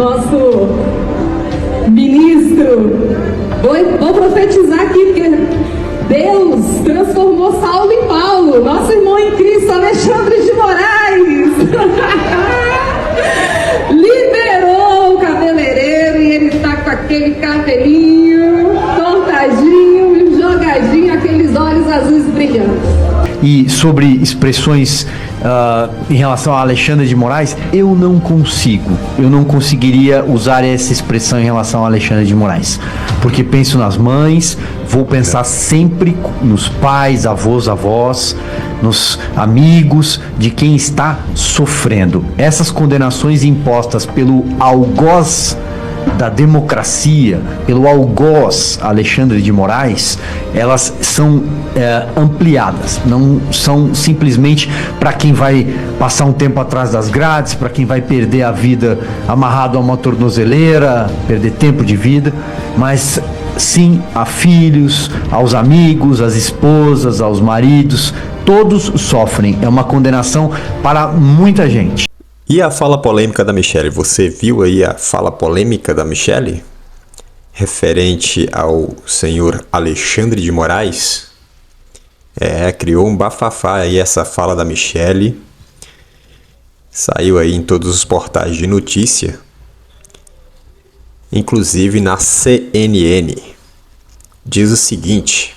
Nosso ministro, vou profetizar aqui, porque Deus transformou Saulo em Paulo, nosso irmão em Cristo, Alexandre de Moraes, liberou o cabeleireiro e ele está com aquele cabelinho tortadinho, jogadinho, aqueles olhos azuis brilhantes. E sobre expressões em relação a Alexandre de Moraes, eu não conseguiria usar essa expressão em relação a Alexandre de Moraes, porque penso nas mães, vou pensar sempre nos pais, avós, nos amigos de quem está sofrendo. Essas condenações impostas pelo algoz da democracia, pelo algoz Alexandre de Moraes, elas são ampliadas, não são simplesmente para quem vai passar um tempo atrás das grades, para quem vai perder a vida amarrado a uma tornozeleira, perder tempo de vida, mas sim a filhos, aos amigos, às esposas, aos maridos, todos sofrem, é uma condenação para muita gente. E a fala polêmica da Michelle? Você viu aí a fala polêmica da Michelle? Referente ao senhor Alexandre de Moraes? Criou um bafafá aí essa fala da Michelle. Saiu aí em todos os portais de notícia. Inclusive na CNN. Diz o seguinte: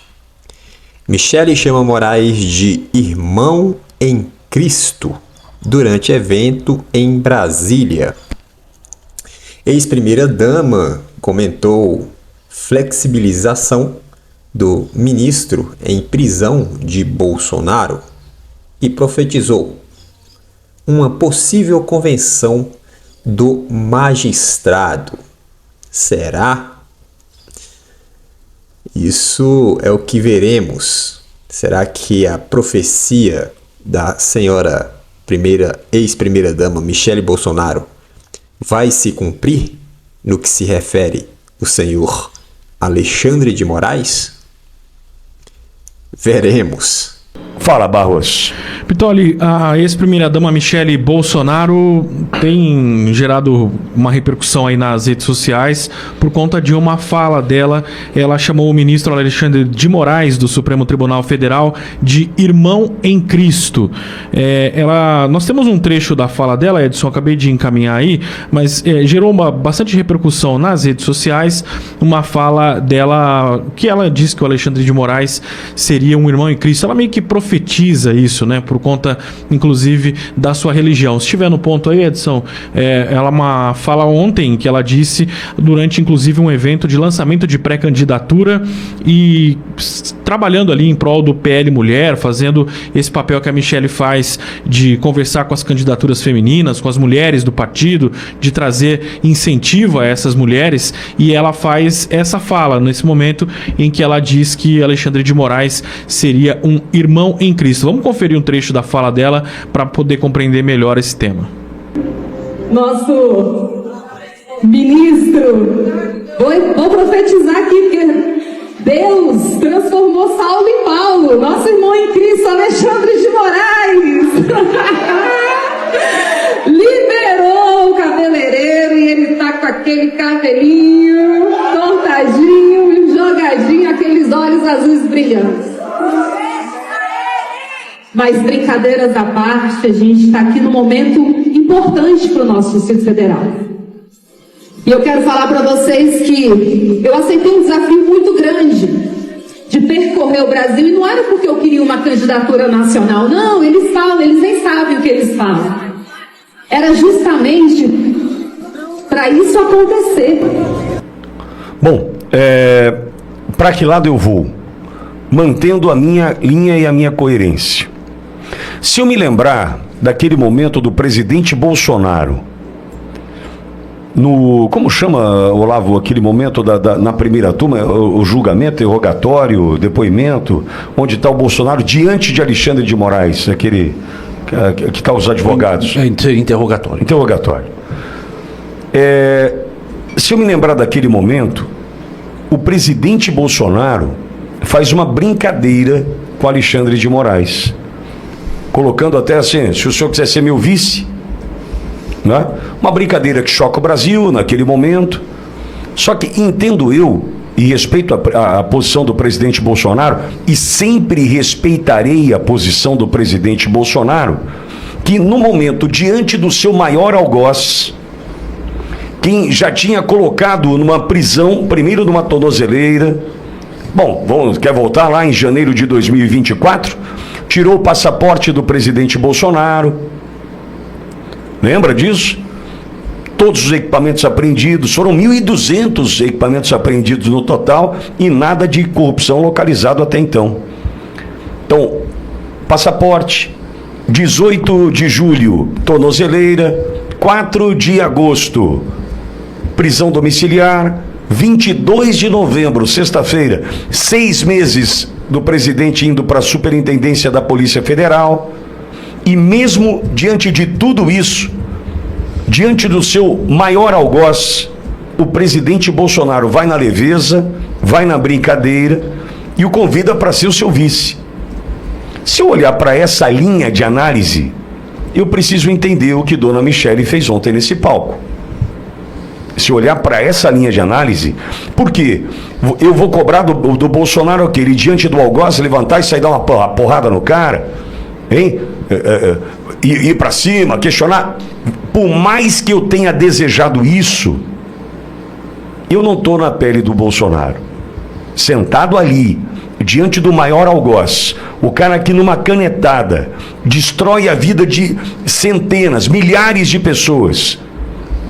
Michelle chama Moraes de irmão em Cristo durante evento em Brasília. Ex-primeira-dama comentou flexibilização do ministro em prisão de Bolsonaro e profetizou uma possível convenção do magistrado. Será? Isso é o que veremos. Será que a profecia da senhora ex-primeira-dama Michelle Bolsonaro vai se cumprir no que se refere o senhor Alexandre de Moraes? Veremos. Fala, Barros. Pitoli, a ex-primeira-dama Michelle Bolsonaro tem gerado uma repercussão aí nas redes sociais por conta de uma fala dela. Ela chamou o ministro Alexandre de Moraes, do Supremo Tribunal Federal, de irmão em Cristo. Nós temos um trecho da fala dela, Edson, acabei de encaminhar aí, mas gerou bastante repercussão nas redes sociais, uma fala dela que ela disse que o Alexandre de Moraes seria um irmão em Cristo. Ela meio que profetiza isso, né? Por conta, inclusive, da sua religião. Se estiver no ponto aí, Edson, ela fala ontem que ela disse, durante, inclusive, um evento de lançamento de pré-candidatura e trabalhando ali em prol do PL Mulher, fazendo esse papel que a Michelle faz de conversar com as candidaturas femininas, com as mulheres do partido, de trazer incentivo a essas mulheres, e ela faz essa fala nesse momento em que ela diz que Alexandre de Moraes seria um irmão em Cristo. Vamos conferir um trecho da fala dela para poder compreender melhor esse tema. Nosso ministro, vou profetizar aqui, porque Deus transformou Saulo em Paulo, nosso irmão em Cristo, Alexandre de Moraes. Liberou o cabeleireiro e ele tá com aquele cabelinho tortadinho, jogadinho, aqueles olhos azuis brilhantes. Mas brincadeiras à parte, a gente está aqui num momento importante para o nosso Distrito Federal. E eu quero falar para vocês que eu aceitei um desafio muito grande de percorrer o Brasil, e não era porque eu queria uma candidatura nacional, não, eles nem sabem o que eles falam. Era justamente para isso acontecer. Bom, para que lado eu vou? Mantendo a minha linha e a minha coerência. Se eu me lembrar daquele momento do presidente Bolsonaro, como chama, Olavo, aquele momento na primeira turma, o julgamento, interrogatório, depoimento, onde está o Bolsonaro diante de Alexandre de Moraes, aquele que está os advogados. Interrogatório. Interrogatório. Se eu me lembrar daquele momento, o presidente Bolsonaro faz uma brincadeira com Alexandre de Moraes, colocando até assim: se o senhor quiser ser meu vice, né? Uma brincadeira que choca o Brasil naquele momento. Só que entendo eu, e respeito a posição do presidente Bolsonaro, e sempre respeitarei a posição do presidente Bolsonaro, que no momento, diante do seu maior algoz, quem já tinha colocado numa prisão, primeiro numa tornozeleira, bom, quer voltar lá em janeiro de 2024, tirou o passaporte do presidente Bolsonaro, lembra disso? Todos os equipamentos apreendidos, foram 1.200 equipamentos apreendidos no total e nada de corrupção localizado até então. Então, passaporte, 18 de julho, tornozeleira, 4 de agosto, prisão domiciliar, 22 de novembro, sexta-feira, 6 meses do presidente indo para a Superintendência da Polícia Federal, e mesmo diante de tudo isso, diante do seu maior algoz, o presidente Bolsonaro vai na leveza, vai na brincadeira e o convida para ser o seu vice. Se eu olhar para essa linha de análise, eu preciso entender o que Dona Michele fez ontem nesse palco. Se eu olhar para essa linha de análise, por quê? Eu vou cobrar do Bolsonaro que ele, diante do algoz, levantar e sair dar uma porrada no cara, hein? Ir para cima, questionar. Por mais que eu tenha desejado isso, eu não estou na pele do Bolsonaro. Sentado ali, diante do maior algoz, o cara que numa canetada destrói a vida de centenas, milhares de pessoas.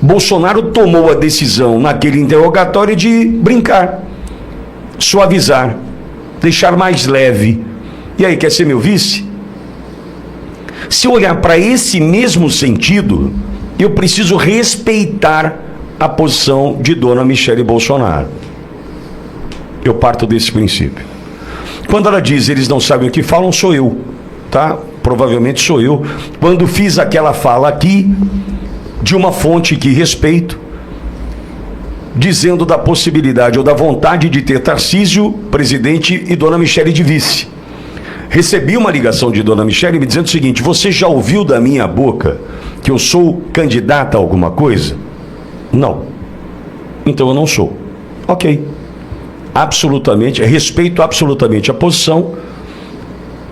Bolsonaro tomou a decisão naquele interrogatório de brincar, suavizar, deixar mais leve. E aí, quer ser meu vice? Se eu olhar para esse mesmo sentido, eu preciso respeitar a posição de Dona Michele Bolsonaro. Eu parto desse princípio. Quando ela diz eles não sabem o que falam, sou eu, tá? Provavelmente sou eu. Quando fiz aquela fala aqui, de uma fonte que respeito, dizendo da possibilidade ou da vontade de ter Tarcísio presidente e Dona Michele de vice. Recebi uma ligação de Dona Michele me dizendo o seguinte: você já ouviu da minha boca que eu sou candidata a alguma coisa? Não. Então eu não sou. Ok. Absolutamente, respeito absolutamente a posição.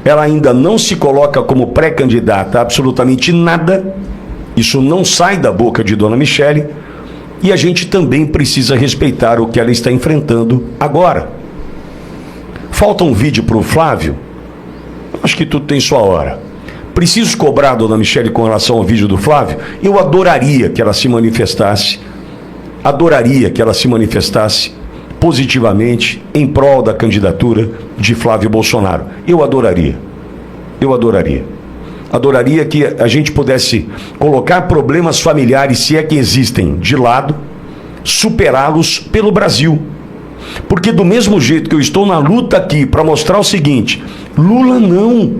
Ela ainda não se coloca como pré-candidata a absolutamente nada. Isso não sai da boca de Dona Michele. E a gente também precisa respeitar o que ela está enfrentando agora. Falta um vídeo para o Flávio? Acho que tudo tem sua hora. Preciso cobrar a Dona Michele com relação ao vídeo do Flávio? Eu adoraria que ela se manifestasse. Adoraria que ela se manifestasse positivamente em prol da candidatura de Flávio Bolsonaro. Eu adoraria. Eu adoraria. Adoraria que a gente pudesse colocar problemas familiares, se é que existem, de lado, superá-los pelo Brasil. Porque do mesmo jeito que eu estou na luta aqui para mostrar o seguinte: Lula não,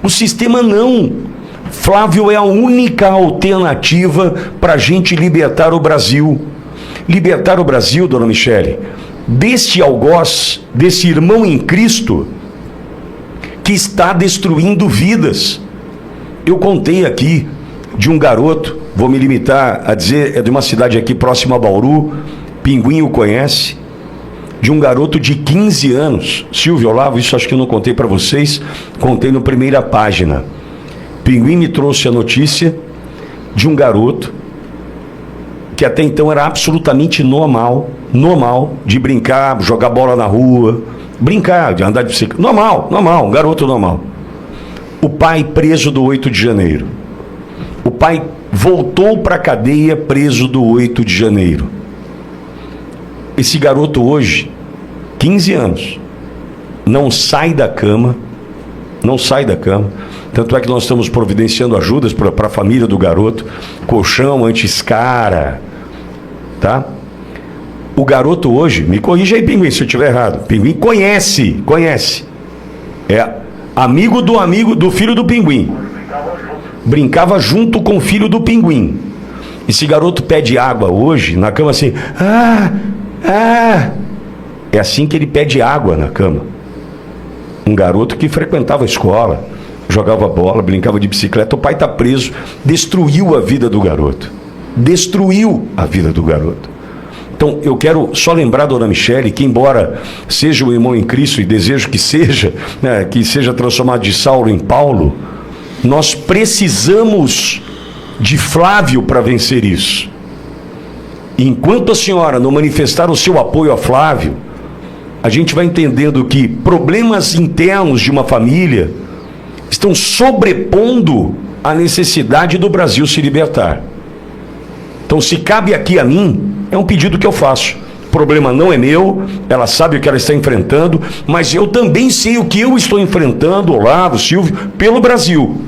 o sistema não, Flávio é a única alternativa para a gente libertar o Brasil. Libertar o Brasil, Dona Michele, deste algoz, desse irmão em Cristo que está destruindo vidas. Eu contei aqui de um garoto, vou me limitar a dizer, é de uma cidade aqui próxima a Bauru, Pinguim o conhece, de um garoto de 15 anos, Silvio Olavo, isso acho que eu não contei para vocês, contei na primeira página. Pinguim me trouxe a notícia de um garoto que até então era absolutamente normal de brincar, jogar bola na rua, brincar, de andar de bicicleta, normal, um garoto normal. O pai preso do 8 de janeiro. O pai voltou para a cadeia preso do 8 de janeiro. Esse garoto hoje, 15 anos, não sai da cama, tanto é que nós estamos providenciando ajudas para a família do garoto, colchão anti-escara, tá? O garoto hoje, me corrija aí, Pinguim, se eu estiver errado, Pinguim conhece, é amigo do filho do Pinguim, brincava junto com o filho do Pinguim. Esse garoto pede água hoje na cama assim, é assim que ele pede água na cama. Um garoto que frequentava a escola, jogava bola, brincava de bicicleta, o pai está preso, destruiu a vida do garoto. Destruiu a vida do garoto. Então, eu quero só lembrar a dona Michele que, embora seja o irmão em Cristo e desejo que seja, né, que seja transformado de Saulo em Paulo, nós precisamos de Flávio para vencer isso. E enquanto a senhora não manifestar o seu apoio a Flávio, a gente vai entendendo que problemas internos de uma família estão sobrepondo a necessidade do Brasil se libertar. Então, se cabe aqui a mim, é um pedido que eu faço. O problema não é meu, ela sabe o que ela está enfrentando, mas eu também sei o que eu estou enfrentando, Olavo, Silvio, pelo Brasil.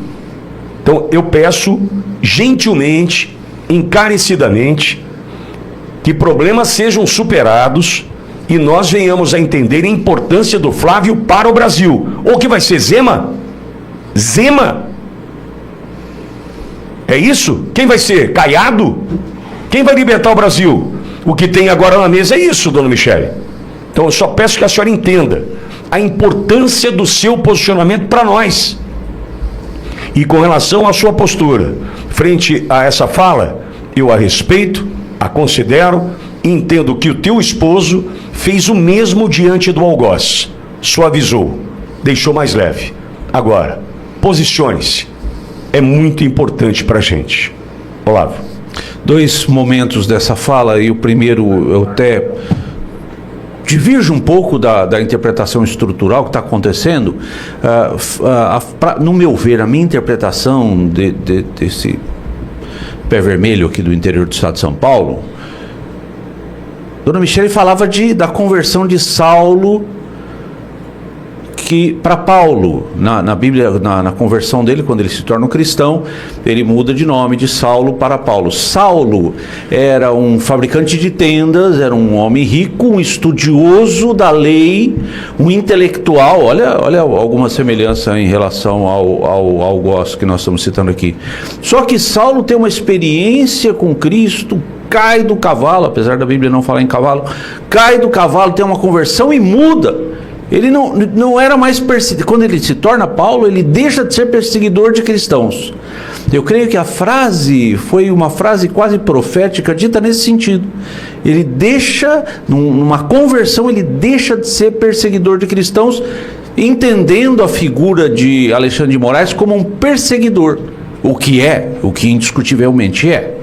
Então, eu peço gentilmente, encarecidamente, que problemas sejam superados e nós venhamos a entender a importância do Flávio para o Brasil. Ou que vai ser Zema? Zema? É isso? Quem vai ser? Caiado? Quem vai libertar o Brasil? O que tem agora na mesa é isso, dona Michele. Então eu só peço que a senhora entenda a importância do seu posicionamento para nós. E com relação à sua postura frente a essa fala, eu a respeito, a considero e entendo que o teu esposo fez o mesmo diante do algoz. Suavizou, deixou mais leve. Agora, posicione-se. É muito importante para a gente. Olavo. Dois momentos dessa fala, e o primeiro eu até divirjo um pouco da interpretação estrutural que está acontecendo. No meu ver, a minha interpretação desse pé vermelho aqui do interior do estado de São Paulo, dona Michele falava da conversão de Saulo para Paulo. Na Bíblia, na conversão dele, quando ele se torna um cristão, ele muda de nome de Saulo para Paulo. Saulo era um fabricante de tendas, era um homem rico, um estudioso da lei, um intelectual. Olha alguma semelhança em relação ao algoz que nós estamos citando aqui. Só que Saulo tem uma experiência com Cristo, cai do cavalo, apesar da Bíblia não falar em cavalo, cai do cavalo, tem uma conversão e muda. Ele não era mais perseguidor. Quando ele se torna Paulo, ele deixa de ser perseguidor de cristãos. Eu creio que a frase foi uma frase quase profética, dita nesse sentido. Ele deixa, numa conversão, ele deixa de ser perseguidor de cristãos, entendendo a figura de Alexandre de Moraes como um perseguidor, o que indiscutivelmente é.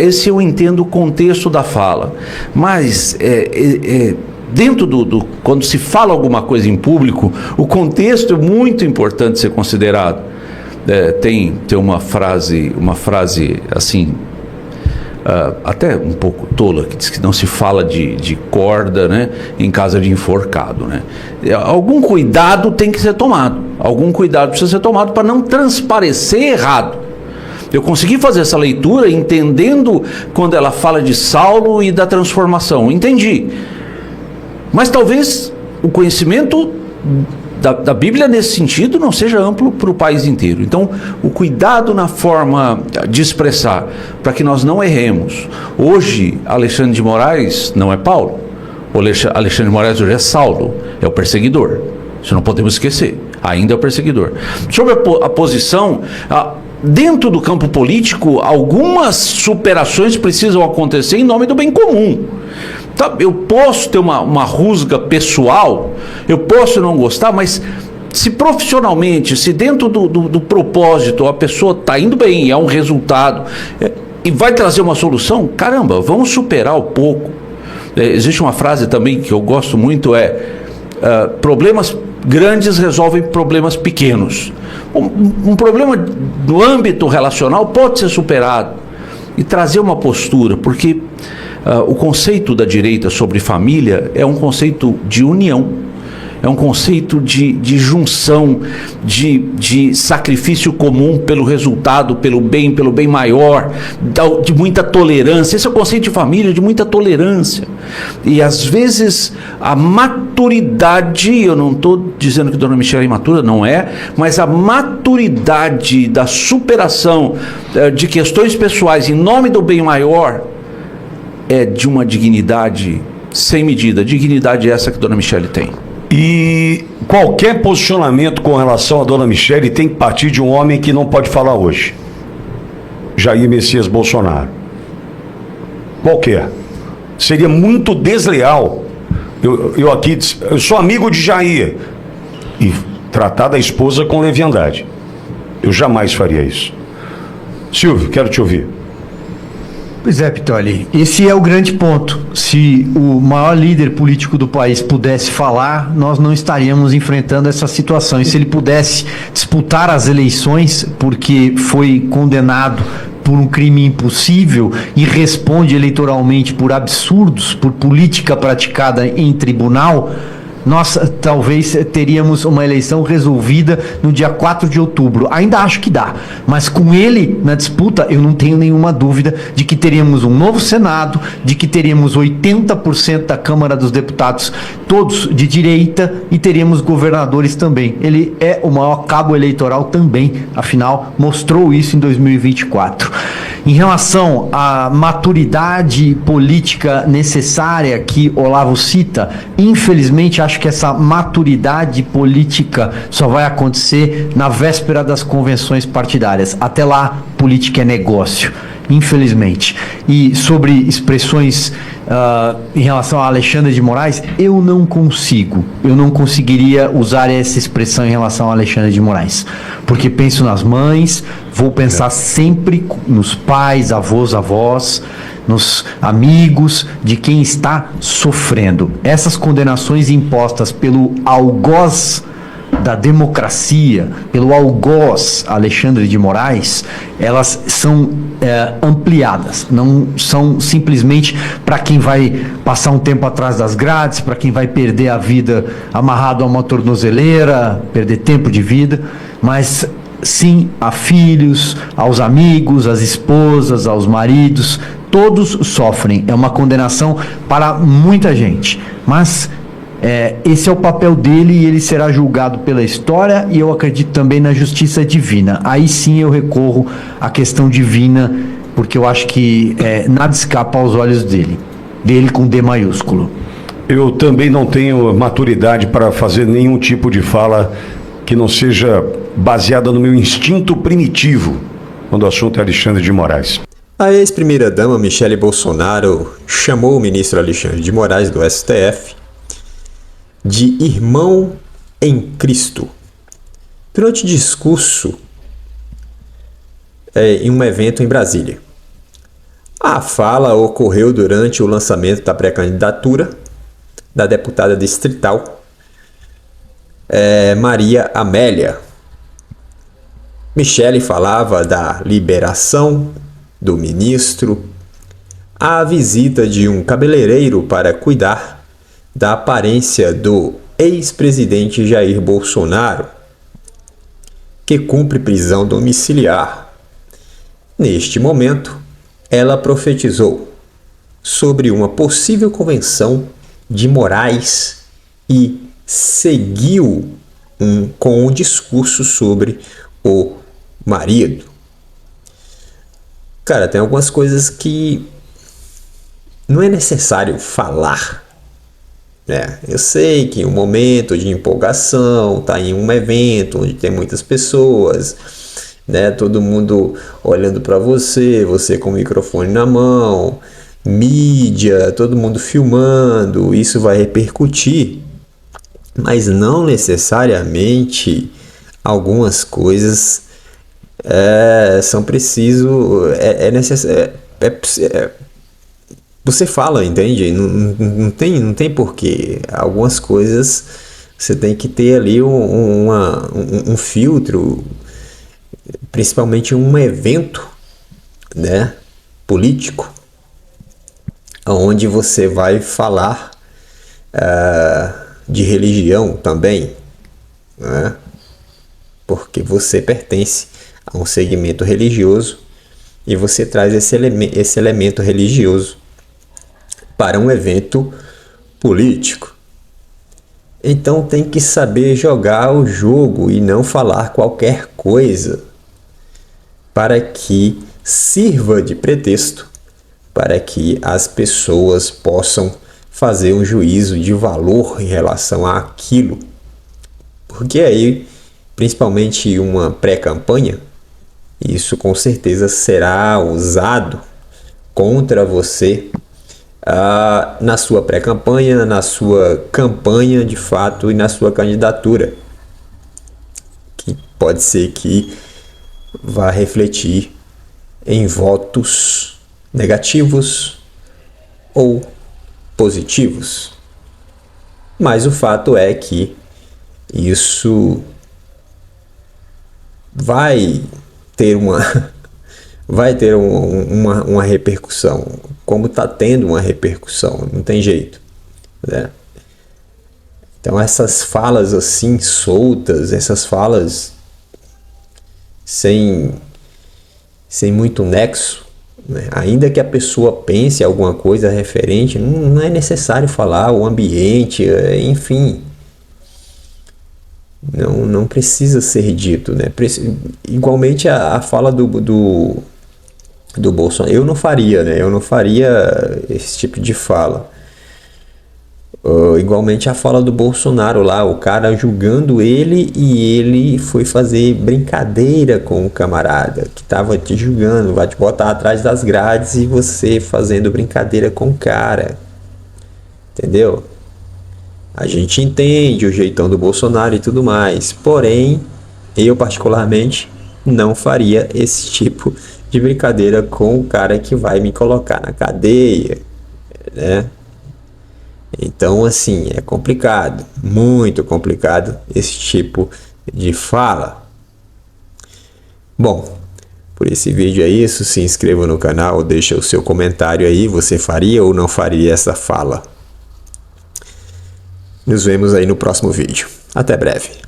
Esse eu entendo o contexto da fala, mas dentro quando se fala alguma coisa em público, o contexto é muito importante ser considerado. Tem uma frase assim, até um pouco tola, que diz que não se fala de corda, né, em casa de enforcado, né? Algum cuidado tem que ser tomado, algum cuidado precisa ser tomado para não transparecer errado. Eu consegui fazer essa leitura entendendo quando ela fala de Saulo e da transformação, entendi. Mas talvez o conhecimento da Bíblia nesse sentido não seja amplo para o país inteiro. Então, o cuidado na forma de expressar, para que nós não erremos. Hoje, Alexandre de Moraes não é Paulo. O Alexandre de Moraes hoje é Saulo, é o perseguidor. Isso não podemos esquecer. Ainda é o perseguidor. Sobre a posição, dentro do campo político, algumas superações precisam acontecer em nome do bem comum. Eu posso ter uma rusga pessoal, eu posso não gostar, mas se profissionalmente, se dentro do propósito a pessoa está indo bem, é um resultado e vai trazer uma solução, caramba, vamos superar um pouco. Existe uma frase também que eu gosto muito, problemas grandes resolvem problemas pequenos. Um problema no âmbito relacional pode ser superado e trazer uma postura, porque o conceito da direita sobre família é um conceito de união, é um conceito de junção, de sacrifício comum pelo resultado, pelo bem maior, de muita tolerância. Esse é o conceito de família, de muita tolerância. E às vezes a maturidade, eu não estou dizendo que Dona Michele é imatura, não é, mas a maturidade da superação de questões pessoais em nome do bem maior é de uma dignidade sem medida. Dignidade essa que Dona Michele tem. E qualquer posicionamento com relação à dona Michele tem que partir de um homem que não pode falar hoje. Jair Messias Bolsonaro. Qualquer. Seria muito desleal. Eu sou amigo de Jair. E tratar da esposa com leviandade. Eu jamais faria isso. Silvio, quero te ouvir. Pois é, Pitoli, esse é o grande ponto. Se o maior líder político do país pudesse falar, nós não estaríamos enfrentando essa situação. E se ele pudesse disputar as eleições porque foi condenado por um crime impossível e responde eleitoralmente por absurdos, por política praticada em tribunal, nós talvez teríamos uma eleição resolvida no dia 4 de outubro. Ainda acho que dá, mas com ele na disputa, eu não tenho nenhuma dúvida de que teríamos um novo Senado, de que teríamos 80% da Câmara dos Deputados, todos de direita, e teríamos governadores também. Ele é o maior cabo eleitoral também, afinal, mostrou isso em 2024. Em relação à maturidade política necessária que Olavo cita, infelizmente acho que essa maturidade política só vai acontecer na véspera das convenções partidárias. Até lá, política é negócio, infelizmente. E sobre expressões em relação a Alexandre de Moraes, eu não conseguiria usar essa expressão em relação a Alexandre de Moraes, porque penso nas mães, vou pensar sempre nos pais, avós, nos amigos de quem está sofrendo. Essas condenações impostas pelo algoz da democracia, pelo algoz Alexandre de Moraes, elas são ampliadas, não são simplesmente para quem vai passar um tempo atrás das grades, para quem vai perder a vida amarrado a uma tornozeleira, perder tempo de vida, mas sim a filhos, aos amigos, às esposas, aos maridos, todos sofrem. É uma condenação para muita gente, mas esse é o papel dele e ele será julgado pela história, e eu acredito também na justiça divina. Aí sim eu recorro à questão divina, porque eu acho que nada escapa aos olhos dele com D maiúsculo. Eu também não tenho maturidade para fazer nenhum tipo de fala que não seja baseada no meu instinto primitivo, quando o assunto é Alexandre de Moraes. A ex-primeira-dama Michele Bolsonaro chamou o ministro Alexandre de Moraes do STF de irmão em Cristo durante discurso em um evento em Brasília. A fala ocorreu durante o lançamento da pré-candidatura da deputada distrital Maria Amélia. Michele falava da liberação do ministro, a visita de um cabeleireiro para cuidar da aparência do ex-presidente Jair Bolsonaro, que cumpre prisão domiciliar. Neste momento, ela profetizou sobre uma possível convenção de Moraes e seguiu com um discurso sobre o marido. Cara, tem algumas coisas que não é necessário falar. Eu sei que em um momento de empolgação, tá em um evento onde tem muitas pessoas, todo mundo olhando para você com o microfone na mão, mídia, todo mundo filmando, isso vai repercutir, mas não necessariamente algumas coisas são preciso, necessário. Você fala, entende? Não tem porquê. Algumas coisas você tem que ter ali um filtro, principalmente um evento, político, onde você vai falar de religião também, porque você pertence a um segmento religioso e você traz esse elemento religioso para um evento político. Então tem que saber jogar o jogo e não falar qualquer coisa para que sirva de pretexto para que as pessoas possam fazer um juízo de valor em relação àquilo. Porque aí, principalmente em uma pré-campanha, isso com certeza será usado contra você na sua pré-campanha, na sua campanha de fato e na sua candidatura, que pode ser que vá refletir em votos negativos ou positivos. Mas o fato é que isso vai ter uma repercussão, como está tendo uma repercussão, não tem jeito, né? Então essas falas assim soltas, essas falas sem muito nexo, né? Ainda que a pessoa pense alguma coisa referente, não é necessário falar o ambiente, enfim, não precisa ser dito, né? Igualmente a fala do Bolsonaro, eu não faria, né? Eu não faria esse tipo de fala. Igualmente a fala do Bolsonaro lá, o cara julgando ele e ele foi fazer brincadeira com o camarada que estava te julgando, vai te botar atrás das grades e você fazendo brincadeira com o cara, entendeu? A gente entende o jeitão do Bolsonaro e tudo mais, porém, eu particularmente não faria esse tipo de brincadeira com o cara que vai me colocar na cadeia, né? Então, assim, é complicado, muito complicado esse tipo de fala. Bom, por esse vídeo é isso. Se inscreva no canal, deixa o seu comentário aí. Você faria ou não faria essa fala? Nos vemos aí no próximo vídeo. Até breve.